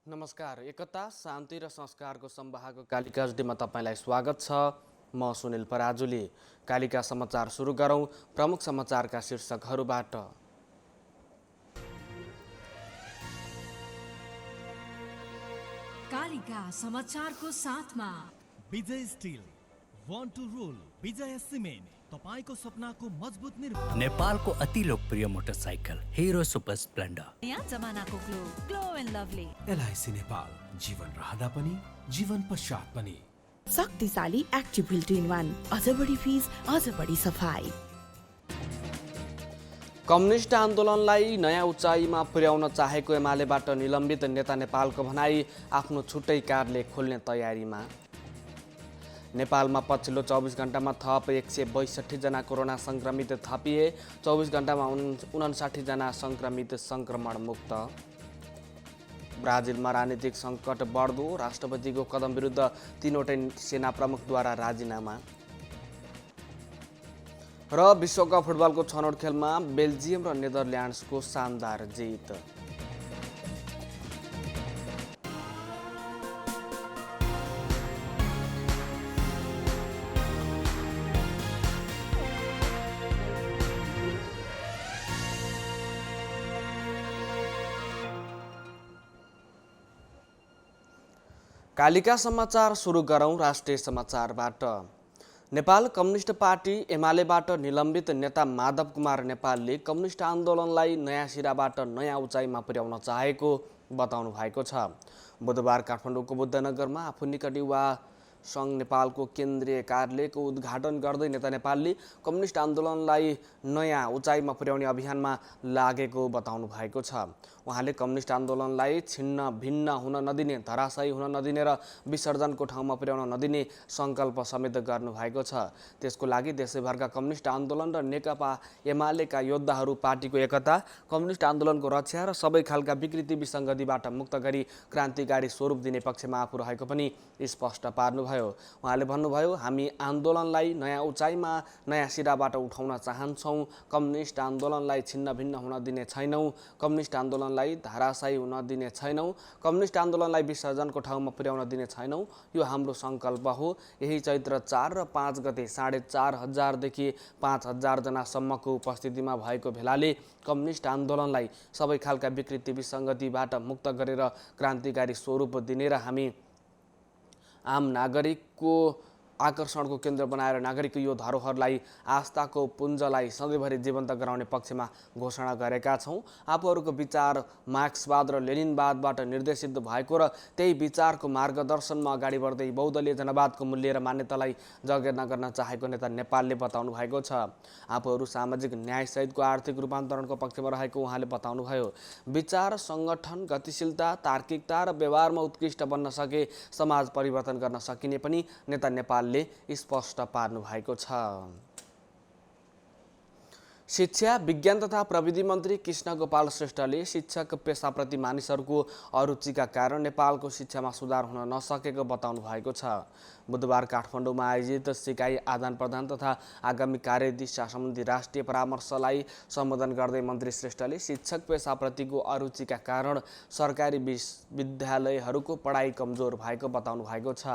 नमस्कार। एकता, शान्ति र संस्कारको सम्वाहको कालिका एचडीमा तपाईँलाई स्वागत छ। म सुनिल पराजुली। कालिका समाचार सुरु गरौँ। प्रमुख समाचारका शीर्षकहरूबाट। कालिका समाचारको साथमा Vijay steel, want to rule, Vijay cement, तपाईको सपनाको मजबुत निर्माण। नेपालको अति लोकप्रिय मोटरसाइकल हिरो सुपर स्प्लेन्डर। नयाँ जमानाको glow and lovely. LIC Nepal, जीवन रहँदा पनि जीवन पश्चात पनि। शक्तिशाली एक्टिभ व्हिल 2-in-1, अझ बढी फिज, अझ बढी सफाई। कम्युनिस्ट आन्दोलनलाई नयाँ उचाइमा पुर्याउन चाहेको एमालेबाट निलम्बित नेता नेपालको भनाई आफ्नो छुट्टै कार्यालय खोल्ने तयारीमा। नेपालमा पछिल्लो 24 घण्टामा थप 162 जना कोरोना सङ्क्रमित थपिए। 24 घण्टामा 59 जना सङ्क्रमित सङ्क्रमण मुक्त। ब्राजिलमा राजनीतिक सङ्कट बढ्दो, राष्ट्रपतिको कदम विरुद्ध 3वटै सेना प्रमुखद्वारा राजीनामा। र विश्वकप फुटबलको छनौट खेलमा बेल्जियम र नेदरल्यान्ड्सको शानदार जित। कालिका समाचार सुरु गरौँ राष्ट्रिय समाचारबाट। नेपाल कम्युनिस्ट पार्टी एमालेबाट निलम्बित नेता माधव कुमार नेपालले कम्युनिस्ट आन्दोलनलाई नयाँ सिराबाट नयाँ उचाइमा पुर्याउन चाहेको बताउनु भएको छ। बुधबार काठमाडौँको बुद्धनगरमा आफू निकट युवा सङ्घ नेपालको केन्द्रीय कार्यालयको उद्घाटन गर्दै नेता नेपालले कम्युनिस्ट आन्दोलनलाई नयाँ उचाइमा पुर्याउने अभियानमा लागेको बताउनु भएको छ। उहाँले कम्युनिस्ट आन्दोलनलाई छिन्न भिन्न हुन नदिने, धराशायी हुन नदिने र विसर्जनको ठाउँमा पुर्याउन नदिने सङ्कल्प समेत गर्नुभएको छ। त्यसको लागि देशैभरका कम्युनिस्ट आन्दोलन र नेकपा एमालेका योद्धाहरू पार्टीको एकता, कम्युनिस्ट आन्दोलनको रक्षा र सबै खालका विकृति विसङ्गतिबाट मुक्त गरी क्रान्तिकारी स्वरूप दिने पक्षमा आफू रहेको पनि स्पष्ट पार्नुभयो। उहाँले भन्नुभयो, हामी आन्दोलनलाई नयाँ उचाइमा नयाँ सिराबाट उठाउन चाहन्छौँ। कम्युनिस्ट आन्दोलनलाई छिन्न भिन्न हुन दिने छैनौँ। कम्युनिस्ट आन्दोलनलाई धाराशायी हुन दिने छैनौँ। कम्युनिस्ट आन्दोलनलाई विसर्जनको ठाउँमा पुर्याउन दिने छैनौँ। यो हाम्रो सङ्कल्प हो। यही चैत्र 4 र 5 गते 4,500 देखि 5,000 जनासम्मको उपस्थितिमा भएको भेलाले कम्युनिस्ट आन्दोलनलाई सबै खालका विकृति विसङ्गतिबाट मुक्त गरेर क्रान्तिकारी स्वरूप दिने र हामी आम नागरिकको आकर्षणको केन्द्र बनाएर नागरिकको यो धरोहरलाई, आस्थाको पुञ्जलाई सधैँभरि जीवन्त गराउने पक्षमा घोषणा गरेका छौँ। आफूहरूको विचार मार्क्सवाद र लेनिनवादबाट निर्देशित भएको र त्यही विचारको मार्गदर्शनमा अगाडि बढ्दै बहुदलीय जनवादको मूल्य र मान्यतालाई जगेर्ना गर्न चाहेको नेता नेपालले बताउनु भएको छ। आफूहरू सामाजिक न्यायसहितको आर्थिक रूपान्तरणको पक्षमा रहेको उहाँले बताउनुभयो। विचार, सङ्गठन, गतिशीलता, तार्किकता र व्यवहारमा उत्कृष्ट बन्न सके समाज परिवर्तन गर्न सकिने पनि नेता नेपाल स्पष्ट पार्नु भएको छ। शिक्षा, विज्ञान तथा प्रविधि मन्त्री कृष्ण गोपाल श्रेष्ठले शिक्षक पेसाप्रति मानिसहरूको अरुचिका कारण नेपालको शिक्षामा सुधार हुन नसकेको बताउनु भएको छ। बुधबार काठमाडौँमा आयोजित सिकाइ आदान प्रदान तथा आगामी कार्यदिशा सम्बन्धी राष्ट्रिय परामर्शलाई सम्बोधन गर्दै मन्त्री श्रेष्ठले शिक्षक पेसाप्रतिको अरुचिका कारण सरकारी विद्यालयहरूको पढाइ कमजोर भएको बताउनु भएको छ।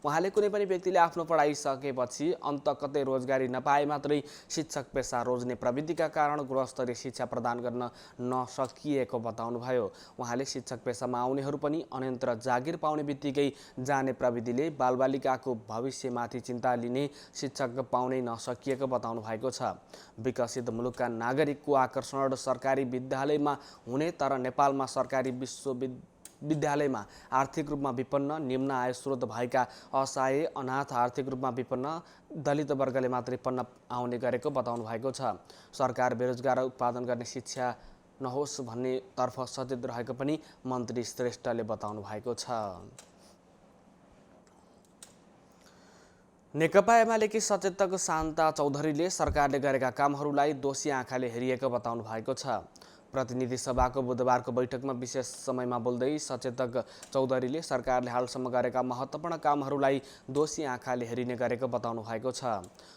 उहाँले कुनै पनि व्यक्तिले आफ्नो पढाइ सकेपछि अन्त कतै रोजगारी नपाए मात्रै शिक्षक पेसा रोज्ने प्रविधिका कारण गुणस्तरीय शिक्षा प्रदान गर्न नसकिएको बताउनुभयो। उहाँले शिक्षक पेसामा आउनेहरू पनि अनन्तर जागिर पाउने बित्तिकै जाने प्रविधिले बालबालिकाको भविष्यमाथि चिन्ता लिने शिक्षक पाउनै नसकिएको बताउनु भएको छ। विकसित मुलुकका नागरिकको आकर्षण सरकारी विद्यालयमा हुने, तर नेपालमा सरकारी विद्यालयमा आर्थिक रूपमा विपन्न, निम्न आय स्रोत भएका असहाय, अनाथ, आर्थिक रूपमा विपन्न, दलित वर्गले मात्रै पढ्न आउने गरेको बताउनु भएको छ। सरकार बेरोजगार उत्पादन गर्ने शिक्षा नहोस् भन्ने तर्फ सचेत रहेको पनि मन्त्री श्रेष्ठले बताउनु भएको छ। नेकपा एमालेकी सचेतक शान्ता चौधरीले सरकारले गरेका कामहरूलाई दोषी आँखाले हेरिएको बताउनु भएको छ। प्रतिनिधि सभाको बुधबारको बैठकमा विशेष समयमा बोल्दै सचेतक चौधरीले सरकारले हालसम्म गरेका महत्त्वपूर्ण कामहरूलाई दोषी आँखाले हेरिने गरेको बताउनु भएको छ।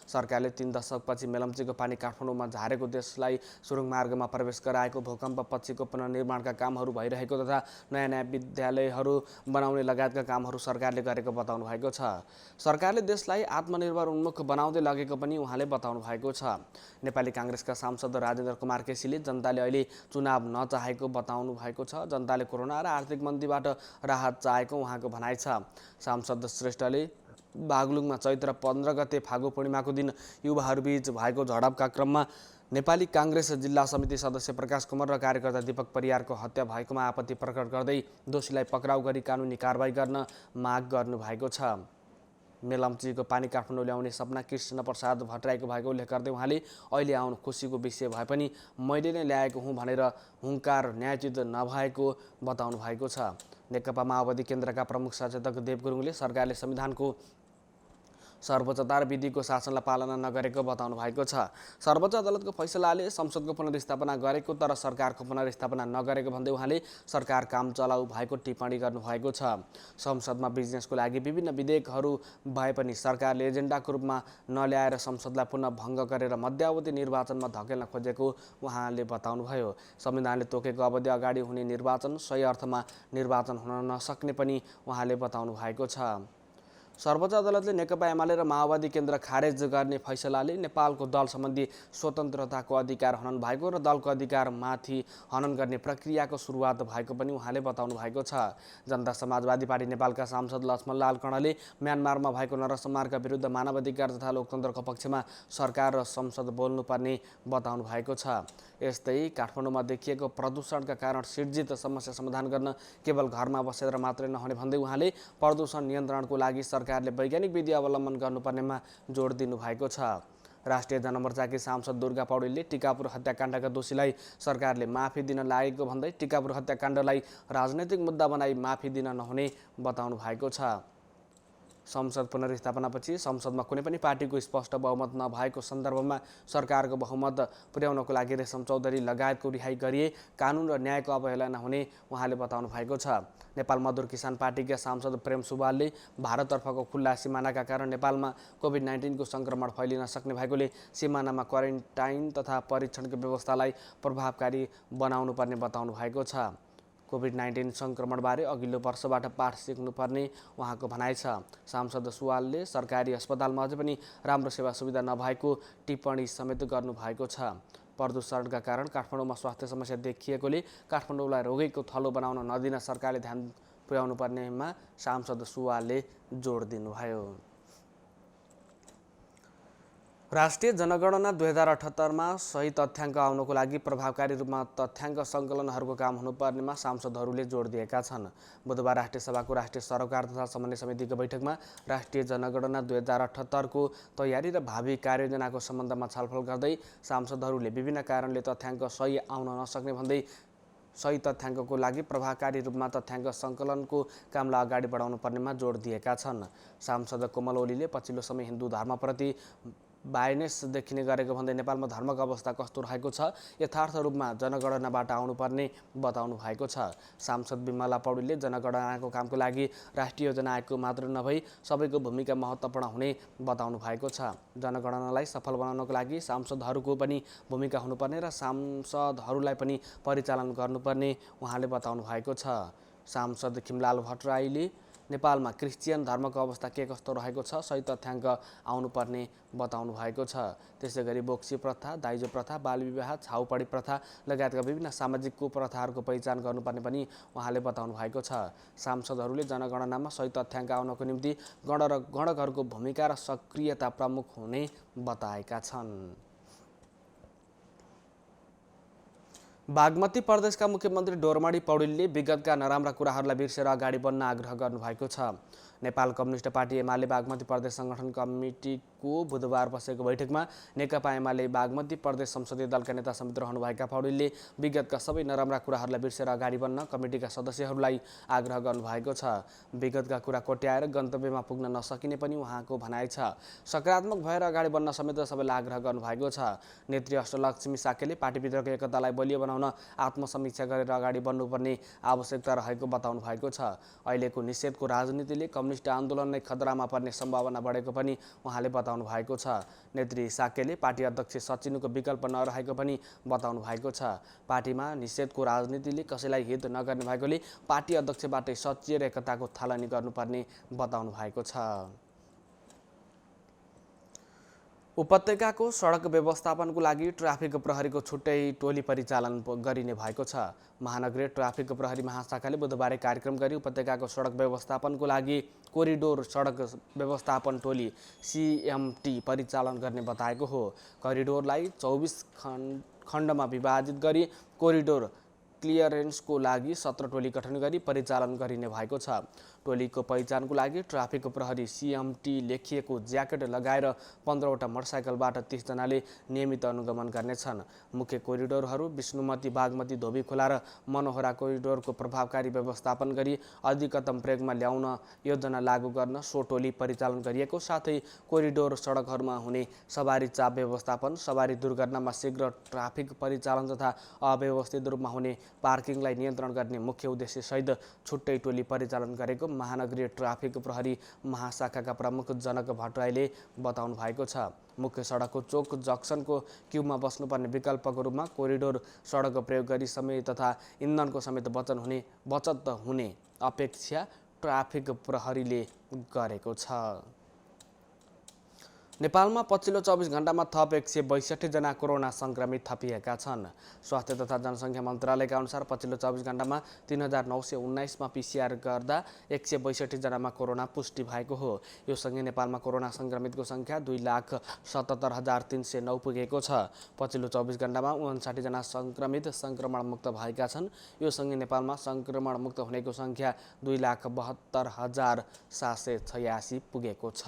सरकारले 3 दशकपछि मेलम्चीको पानी काठमाडौँमा झारेको देशलाई सुरुङ मार्गमा प्रवेश गराएको, भूकम्पपछिको पुनर्निर्माणका कामहरू भइरहेको तथा नयाँ नयाँ विद्यालयहरू बनाउने लगायतका कामहरू सरकारले गरेको बताउनु भएको छ। सरकारले देशलाई आत्मनिर्भर उन्मुख बनाउँदै लगेको पनि उहाँले बताउनु भएको छ। नेपाली काङ्ग्रेसका सांसद राजेन्द्र कुमार केसीले जनताले अहिले चुनाव नचाहेको बताउनु भएको छ। जनताले कोरोना र आर्थिक मन्दीबाट राहत चाहेको उहाँको भनाइ छ। सांसद श्रेष्ठले बागलुङमा चैत्र 15 गते फागु पूर्णिमाको दिन युवाहरूबीच भएको झडपका क्रममा नेपाली काङ्ग्रेस जिल्ला समिति सदस्य प्रकाश कुमार र कार्यकर्ता दीपक परियारको हत्या भएकोमा आपत्ति प्रकट गर्दै दोषीलाई पक्राउ गरी कानुनी कारबाही गर्न माग गर्नुभएको छ। मेलम्चीको पानी काठमाडौँ ल्याउने सपना कृष्ण प्रसाद भट्टराईको भएको उल्लेख गर्दै उहाँले अहिले आउनु खुसीको विषय भए पनि मैले नै ल्याएको हुँ भनेर हुङ्कार न्यायोचित नभएको बताउनु भएको छ। नेकपा माओवादी केन्द्रका प्रमुख सचेतक देव गुरुङले सरकारले संविधानको सर्वोच्चता र विधिको शासनलाई पालना नगरेको बताउनु भएको छ। सर्वोच्च अदालतको फैसलाले संसदको पुनर्स्थापना गरेको तर सरकारको पुनर्स्थापना नगरेको भन्दै उहाँले सरकार काम चलाउ भएको टिप्पणी गर्नुभएको छ। संसदमा बिजनेसको लागि विभिन्न विधेयकहरू भए पनि सरकारले एजेन्डाको रूपमा नल्याएर संसदलाई पुनः भङ्ग गरेर मध्यावधि निर्वाचनमा धकेल्न खोजेको उहाँले बताउनुभयो। संविधानले तोकेको अवधि अगाडि हुने निर्वाचन सही अर्थमा निर्वाचन हुन नसक्ने पनि उहाँले बताउनु भएको छ। सर्वोच्च अदालतले नेकपा एमाले र माओवादी केन्द्र खारेज गर्ने फैसलाले नेपालको दल सम्बन्धी स्वतन्त्रताको अधिकार हनन भएको र दलको अधिकारमाथि हनन गर्ने प्रक्रियाको सुरुवात भएको पनि उहाँले बताउनु भएको छ। जनता समाजवादी पार्टी नेपालका सांसद लक्ष्मणलाल कर्णले म्यानमारमा भएको नरसंहारका विरुद्ध मानवाधिकार तथा लोकतन्त्रको पक्षमा सरकार र संसद बोल्नुपर्ने बताउनु भएको छ। यस्तै काठमाडौँमा देखिएको प्रदूषणका कारण सिर्जित समस्या समाधान गर्न केवल घरमा बसेर मात्रै नहुने भन्दै उहाँले प्रदूषण नियन्त्रणको लागि सरकारले वैज्ञानिक विधि अवलम्बन गर्नुपर्नेमा जोड दिनुभएको छ। राष्ट्रिय जनमोर्चाकी सांसद दुर्गा पौडेलले टिकापुर हत्याकाण्डका दोषीलाई सरकारले माफी दिन लागेको भन्दै टिकापुर हत्याकाण्डलाई राजनैतिक मुद्दा बनाई माफी दिन नहुने बताउनु भएको छ। संसद पुनर्स्थापनापछि संसदमा कुनै पनि पार्टीको स्पष्ट बहुमत नभएको सन्दर्भमा सरकारको बहुमत पुर्याउनको लागि रेशम चौधरी लगायतको रिहाई गरिए कानुन र न्यायको अवहेलना नहुने उहाँले बताउनु भएको छ। नेपाल मजदुर किसान पार्टीका सांसद प्रेम सुवालले भारततर्फको खुल्ला सिमानाका कारण नेपालमा कोभिड-19 को सङ्क्रमण फैलिन सक्ने भएकोले सिमानामा क्वारेन्टाइन तथा परीक्षणको व्यवस्थालाई प्रभावकारी बनाउनु पर्ने बताउनु भएको छ। कोभिड-19 सङ्क्रमणबारे अघिल्लो वर्षबाट पाठ सिक्नुपर्ने उहाँको भनाइ छ। सांसद सुवालले सरकारी अस्पतालमा अझै पनि राम्रो सेवा सुविधा नभएको टिप्पणी समेत गर्नुभएको छ। प्रदूषणका कारण काठमाडौँमा स्वास्थ्य समस्या देखिएकोले काठमाडौँलाई रोगीको थलो बनाउन नदिन सरकारले ध्यान पुर्याउनु पर्नेमा सांसद सुवालले जोड दिनुभयो। राष्ट्रिय जनगणना 2078मा सही तथ्याङ्क आउनको लागि प्रभावकारी रूपमा तथ्याङ्क सङ्कलनहरूको काम हुनुपर्नेमा सांसदहरूले जोड दिएका छन्। बुधबार राष्ट्रिय सभाको राष्ट्रिय सरोकार तथा समन्वय समितिको बैठकमा राष्ट्रिय जनगणना 2078 को तयारी र भावी कार्ययोजनाको सम्बन्धमा छलफल गर्दै सांसदहरूले विभिन्न कारणले तथ्याङ्क सही आउन नसक्ने भन्दै सही तथ्याङ्कको लागि प्रभावकारी रूपमा तथ्याङ्क सङ्कलनको कामलाई अगाडि बढाउनु पर्नेमा जोड दिएका छन्। सांसद कोमल ओलीले पछिल्लो समय हिन्दू धर्मप्रति बायनेस देखिने गरेको भन्दै नेपालमा धर्मको अवस्था कस्तो रहेको छ यथार्थ रूपमा जनगणनाबाट आउनुपर्ने बताउनु भएको छ। सांसद विमला पौडेलले जनगणनाको कामको लागि राष्ट्रिय योजना आयोगको मात्र नभई सबैको भूमिका महत्त्वपूर्ण हुने बताउनु भएको छ। जनगणनालाई सफल बनाउनको लागि सांसदहरूको पनि भूमिका हुनुपर्ने र सांसदहरूलाई पनि परिचालन गर्नुपर्ने उहाँले बताउनु भएको छ। सांसद खिमलाल भट्टराईले नेपालमा क्रिस्चियन धर्मको अवस्था के कस्तो रहेको छ सही तथ्याङ्क आउनुपर्ने बताउनु भएको छ। त्यसैगरी बोक्सी प्रथा, दाइजो प्रथा, बालविवाह, छाउपडी प्रथा लगायतका विभिन्न सामाजिक कुप्रथाहरूको पहिचान गर्नुपर्ने पनि उहाँले बताउनु भएको छ। सांसदहरूले जनगणनामा सही तथ्याङ्क आउनको निम्ति गणकहरूको भूमिका र सक्रियता प्रमुख हुने बताएका छन्। बागमती प्रदेशका मुख्यमन्त्री डोरमणि पौडेलले विगतका नराम्रा कुराहरूलाई बिर्सेर अगाडि बढ्न आग्रह गर्नुभएको छ। नेपाल कम्युनिस्ट पार्टी एमाले बागमती प्रदेश संगठन कमिटीको बुधबार बसेको बैठकमा नेकपा एमाले बागमती प्रदेश संसदीय दलका नेता समेत रहनुभएका पौडेलले विगतका सबै नराम्रा कुराहरूलाई बिर्सेर अगाडि बढ्न कमिटीका सदस्यहरूलाई आग्रह गर्नुभएको छ। विगतका कुरा कोट्याएर गन्तव्यमा पुग्न नसकिने पनि उहाँको भनाइ छ। सकारात्मक भएर अगाडि बढ्न समेत सबैलाई आग्रह गर्नुभएको छ। नेत्री अष्टलक्ष्मी साकेले पार्टीभित्रको एकतालाई बलियो बनाउन आत्मसमीक्षा गरेर अगाडि बढ्नुपर्ने आवश्यकता रहेको बताउनु भएको छ। अहिलेको निषेधको राजनीतिले कम्युनिस्ट आन्दोलन नै खतरामा पर्ने सम्भावना बढेको पनि उहाँले बताउनु भएको छ। नेत्री साकेले पार्टी अध्यक्ष सचिनको विकल्प नरहेको पनि बताउनु भएको छ। पार्टीमा निषेधको राजनीतिले कसैलाई हित नगर्ने भएकोले पार्टी अध्यक्षबाटै सचिएर एकताको थालनी गर्नुपर्ने बताउनु भएको छ। उपत्यकाको सडक व्यवस्थापनको लागि ट्राफिक प्रहरीको छुट्टै टोली परिचालन गरिने भएको छ। महानगरीय ट्राफिक प्रहरी महाशाखाले बुधबार कार्यक्रम गरी उपत्यकाको सडक व्यवस्थापनको लागि कोरिडोर सडक व्यवस्थापन टोली CMT परिचालन गर्ने बताएको हो। कोरिडोरलाई 24 खण्डमा विभाजित गरी कोरिडोर क्लियरेन्सको लागि 17 टोली गठन गरी परिचालन गरिने भएको छ। टोलीको पहिचानको लागि ट्राफिक प्रहरी CMT लेखिएको ज्याकेट लगाएर 15वटा मोटरसाइकलबाट 30 जनाले नियमित अनुगमन गर्नेछन्। मुख्य कोरिडोरहरू विष्णुमती, बागमती, धोबीखोला र मनोहरा कोरिडोरको प्रभावकारी व्यवस्थापन गरी अधिकतम प्रयोगमा ल्याउन योजना लागू गर्न सो टोली परिचालन गरिएको, साथै कोरिडोर सडकहरूमा हुने सवारी चाप व्यवस्थापन, सवारी दुर्घटनामा शीघ्र ट्राफिक परिचालन तथा अव्यवस्थित रूपमा हुने पार्किङलाई नियन्त्रण गर्ने मुख्य उद्देश्यसहित छुट्टै टोली परिचालन गरेको महानगरीय ट्राफिक प्रहरी महाशाखाका प्रमुख जनक भट्टराईले बताउनु भएको छ। मुख्य सडकको चोक जक्सनको क्युबमा बस्नुपर्ने विकल्पको रूपमा कोरिडोर सडक प्रयोग गरी समय तथा इन्धनको समेत बचत हुने अपेक्षा ट्राफिक प्रहरीले गरेको छ। नेपालमा पछिल्लो 24 घण्टामा थप 162 जना कोरोना संक्रमित थपिएका छन्। स्वास्थ्य तथा जनसङ्ख्या मन्त्रालयका अनुसार पछिल्लो 24 घण्टामा 3919 मा PCR गर्दा 162 जनामा कोरोना पुष्टि भएको हो। यो सँगै नेपालमा कोरोना संक्रमितको सङ्ख्या 2,77,309 पुगेको छ। पछिल्लो 24 घण्टामा 59 जना संक्रमित संक्रमणमुक्त भएका छन्। यो सँगै नेपालमा संक्रमणमुक्त हुनेको सङ्ख्या 2,72,786 पुगेको छ।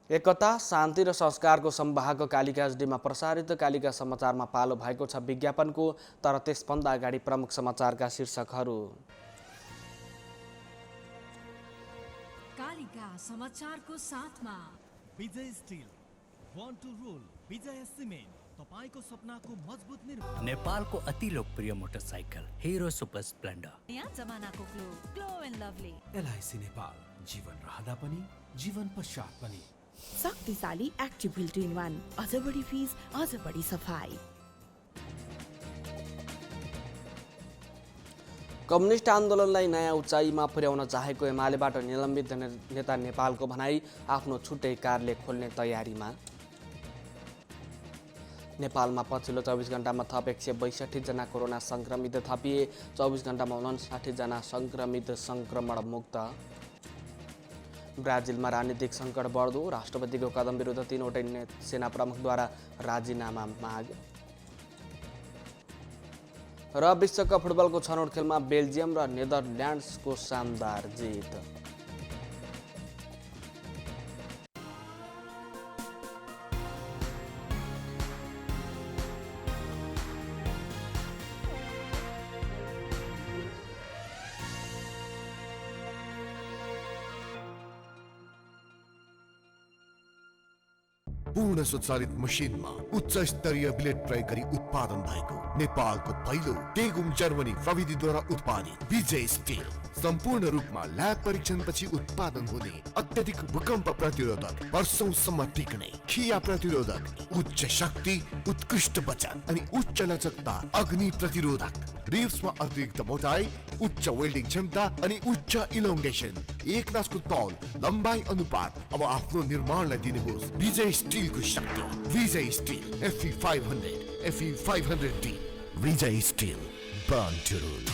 एकता, शान्ति र संस्कारको संवाहक कालिका एचडीमा प्रसारित कालिका समाचारमा पालो भएको छ विज्ञापनको, तर त्यसभन्दा अगाडि प्रमुख समाचारका शीर्षकहरू। कालिका समाचारको साथमा Vijay steel, want to rule, Vijay cement, तपाईको सपनाको मजबुत निर्माण। नेपालको अति लोकप्रिय मोटरसाइकल हिरो सुपर स्प्लेन्डर। नयाँ जमानाको glow and lovely. LIC Nepal, जीवन रहँदा पनि जीवन पश्चात पनि। शक्तिशाली एक्टिभिटी इन वान, अझ बढी फिज, अझ बढी सफाई। कम्युनिस्ट आन्दोलनलाई नयाँ उचाइमा पुर्याउन चाहेको एमालेबाट निलम्बित नेता नेपालको भनाई आफ्नो छुट्टै कार्यालय खोल्ने तयारीमा। नेपालमा पछिल्लो 24 घण्टामा थप 162 जना कोरोना संक्रमित थपिए, 24 घण्टामा 59 जना संक्रमित संक्रमणमुक्त। ब्राजिलमा राजनीतिक सङ्कट बढ्दो, राष्ट्रपतिको कदम विरुद्ध 3वटै सेना प्रमुखद्वारा राजीनामा माग। र विश्वकप फुटबलको छनौट खेलमा बेल्जियम र नेदरल्यान्ड्सको शानदार जित। पूर्ण स्वचालित मसिनमा उच्च स्तरीय ब्लेड प्रयोग गरी उत्पादन भएको नेपालको पहिलो टेगुम जर्मनी प्रविधिद्वारा उत्पादित विजय स्टिल सम्पूर्ण रूपमा ल्याब परीक्षणपछि उत्पादन हुने अत्यधिक भूकम्प प्रतिरोधक, वर्षौंसम्म टिक्ने, खिया प्रतिरोधक, उच्च शक्ति, उत्कृष्ट बचत अनि उच्च लचकता, अग्नि प्रतिरोधक, रिब्समा अतिरिक्त मोटाई, उच्च वेल्डिङ क्षमता अनि उच्च इलोङ्गेसन, एक नासको तौल, लम्बाइ अनुपात। अब आफ्नो निर्माणलाई दिनुहोस् विजय स्टिलको शक्ति। Vijay steel FE 500, FE 500D। Vijay steel, born to rule.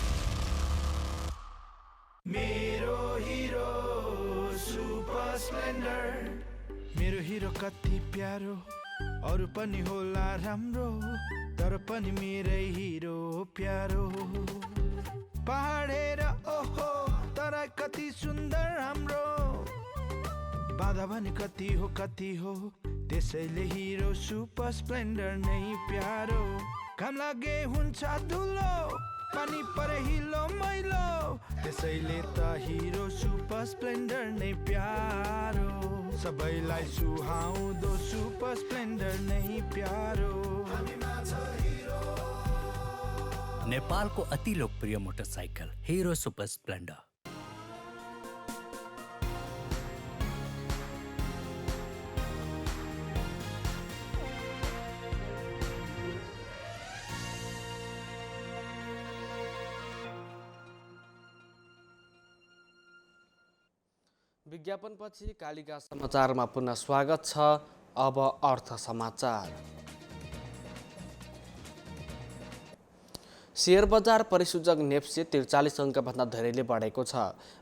मेरो हिरो सुपर स्प्लेन्डर, मेरो हिरो कति प्यारो, अरू पनि होला राम्रो, तर पनि मेरै हिरो प्यारो। पहाडेर ओहो मलाई कति सुन्दर हाम्रो बाधा भने कति हो त्यसैले हिरो सुपर स्प्लेन्डर नै प्यारो काम लागे हुन्छ धुलो पानी परे हिलो मैलो त्यसैले त हिरो सुपर स्प्लेन्डर नै प्यारो सबैलाई सुहाउँदो सुपर स्प्लेन्डर नै प्यारो नेपालको अति लोकप्रिय मोटरसाइकल हिरो सुपर स्प्लेन्डर। विज्ञापनपछि कालिका समाचारमा पुनः स्वागत छ। अब अर्थ समाचार। शेयर बजार परिसूचक नेप्से 43 अङ्कभन्दा धेरैले बढेको छ।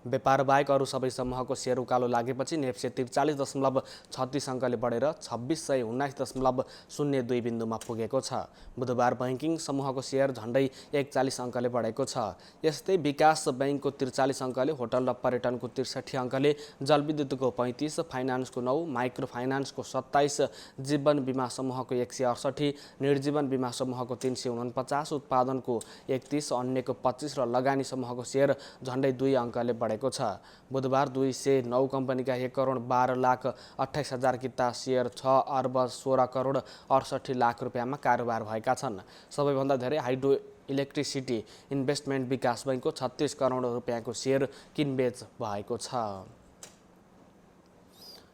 व्यापार बाहेक अरू सबै समूहको शेयर उकालो लागेपछि नेप्से 43.36 अङ्कले बढेर 2619.02 बिन्दुमा पुगेको छ। बुधबार बैंकिङ समूहको शेयर झण्डै 41 अङ्कले बढेको छ। यस्तै विकास बैंकको 43 अङ्कले, होटल र पर्यटनको 63 अङ्कले, जलविद्युतको 35, फाइनान्सको 9, माइक्रो फाइनान्सको 27, जीवन बिमा समूहको 168, निर्जीवन बिमा समूहको 349, उत्पादनको 31, अन्यको 25 र लगानी समूहको शेयर झण्डै 2 अङ्कले बढेको छ। बुधबार 209 कम्पनीका 1,12,28,000 किता शेयर 6 अर्ब 16 करोड 68 लाख रुपियाँमा कारोबार भएका छन्। सबैभन्दा धेरै हाइड्रो इलेक्ट्रिसिटी इन्भेस्टमेन्ट विकास बैंकको 36 करोड रुपियाँको शेयर किनबेच भएको छ।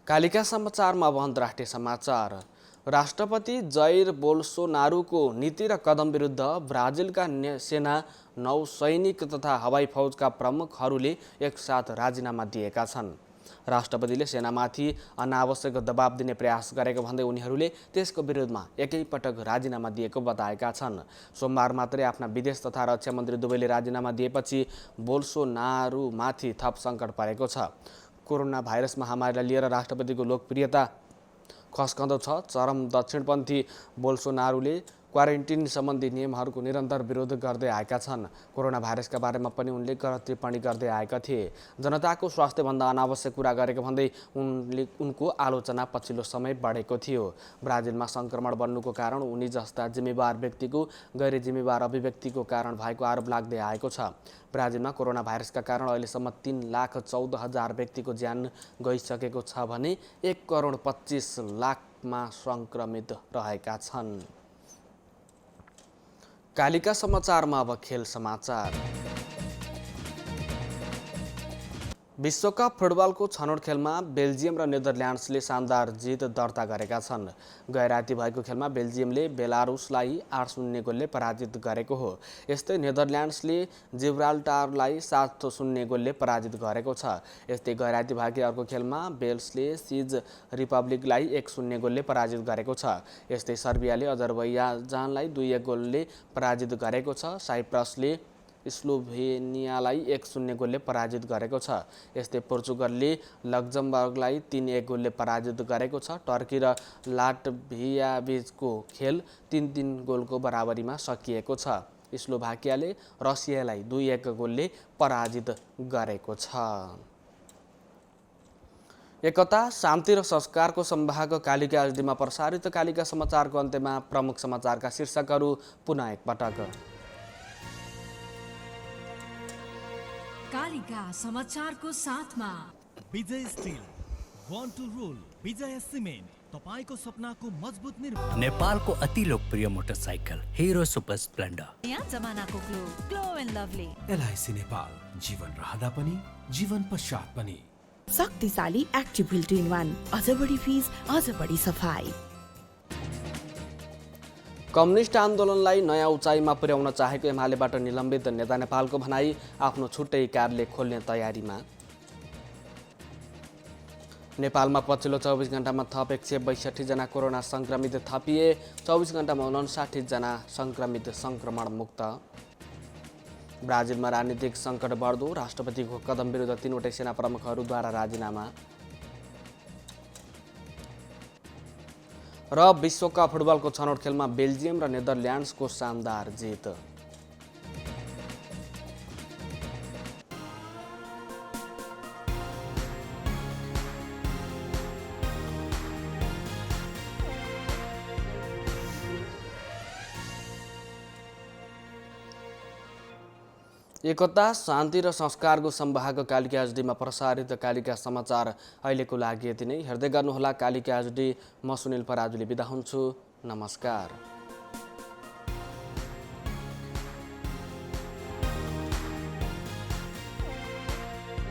कालिका समाचारमा अब अन्तर्राष्ट्रिय समाचार। राष्ट्रपति जैर बोल्सोनारोको नीति र कदम विरुद्ध ब्राजिलका सेना, नौसैनिक तथा हवाई फौजका प्रमुखहरूले एकसाथ राजीनामा दिएका छन्। राष्ट्रपतिले सेनामाथि अनावश्यक दबाब दिने प्रयास गरेको भन्दै उनीहरूले त्यसको विरोधमा एकैपटक राजीनामा दिएको बताएका छन्। सोमबार मात्रै आफ्ना विदेश तथा रक्षा मन्त्री दुवैले राजीनामा दिएपछि बोल्सोनारोमाथि थप सङ्कट परेको छ। कोरोना भाइरस महामारीलाई लिएर राष्ट्रपतिको लोकप्रियता खस्कँदो छ। चरम दक्षिणपन्थी बोल्सोनारोले क्वारेन्टिन सम्बन्धी नियमहरूको निरन्तर विरोध गर्दै आएका छन्। कोरोना भाइरसका बारेमा पनि उनले गलत टिप्पणी गर्दै आएका थिए। जनताको स्वास्थ्यभन्दा अनावश्यक कुरा गरेको भन्दै उनको आलोचना पछिल्लो समय बढेको थियो। ब्राजिलमा सङ्क्रमण बन्नुको कारण उनी जस्ता जिम्मेवार व्यक्तिको गैर जिम्मेवार अभिव्यक्तिको कारण भएको आरोप लाग्दै आएको छ। ब्राजिलमा कोरोना भाइरसका कारण अहिलेसम्म 3,14,000 व्यक्तिको ज्यान गइसकेको छ भने 1,25,00,000मा सङ्क्रमित रहेका छन्। कालिका समाचारमा अब खेल समाचार। विश्वकप फुटबलको छनौट खेलमा बेल्जियम र नेदरल्यान्ड्सले शानदार जित दर्ता गरेका छन्। गैराती भएको खेलमा बेल्जियमले बेलारुसलाई 8-0 गोलले पराजित गरेको हो। यस्तै नेदरल्यान्ड्सले जिब्राल्टारलाई 7-0 गोलले पराजित गरेको छ। यस्तै गैराती भएको अर्को खेलमा वेल्सले चेक रिपब्लिकलाई 1-0 गोलले पराजित गरेको छ। यस्तै सर्बियाले अजरबैजानलाई 2-1 गोलले पराजित गरेको छ। साइप्रसले स्लोभेनियालाई 1-0 गोलले पराजित गरेको छ। यस्तै पोर्चुगलले लक्जमबर्गलाई 3-1 गोलले पराजित गरेको छ। टर्की र लाटभियाबीचको खेल 3-3 गोलको बराबरीमा सकिएको छ। स्लोभाकियाले रसियालाई 2-1 गोलले पराजित गरेको छ। एकता, शान्ति र संस्कारको संवाहक कालिका एचडीमा प्रसारित कालिका समाचारको अन्त्यमा प्रमुख समाचारका शीर्षकहरू पुनः एकपटक। कालिका समाचारको साथमा Vijay steel, want to rule, Vijay cement, तपाईको सपनाको मजबुत निर्माण। नेपालको अति लोकप्रिय मोटरसाइकल हिरो सुपर स्प्लेन्डर। नयाँ जमानाको glow and lovely. LIC Nepal, जीवन रहँदा पनि जीवन पश्चात पनि। शक्तिशाली एक्टिभ हिल 2-in-1, अझ बढी फिज, अझ बढी सफाई। कम्युनिस्ट आन्दोलनलाई नयाँ उचाइमा पुर्याउन चाहेको एमालेबाट निलम्बित नेता नेपालको भनाई आफ्नो छुट्टै कार्यालय खोल्ने तयारीमा। नेपालमा पछिल्लो 24 घण्टामा थप 162 जना कोरोना सङ्क्रमित थपिए। 24 घण्टामा 59 जना सङ्क्रमित सङ्क्रमण मुक्त। ब्राजिलमा राजनीतिक सङ्कट बढ्दो, राष्ट्रपतिको कदम विरुद्ध 3वटै सेना प्रमुखहरूद्वारा राजीनामा। र विश्वकप फुटबलको छनौट खेलमा बेल्जियम र नेदरल्यान्ड्सको शानदार जित। एकता शान्ति र संस्कारको संवाहक कालिका एचडीमा प्रसारित कालिका समाचार अहिलेको लागि यति नै। हेर्दै गर्नुहोला कालिका एचडी। म सुनिल पराजुली बिदा हुन्छु। नमस्कार।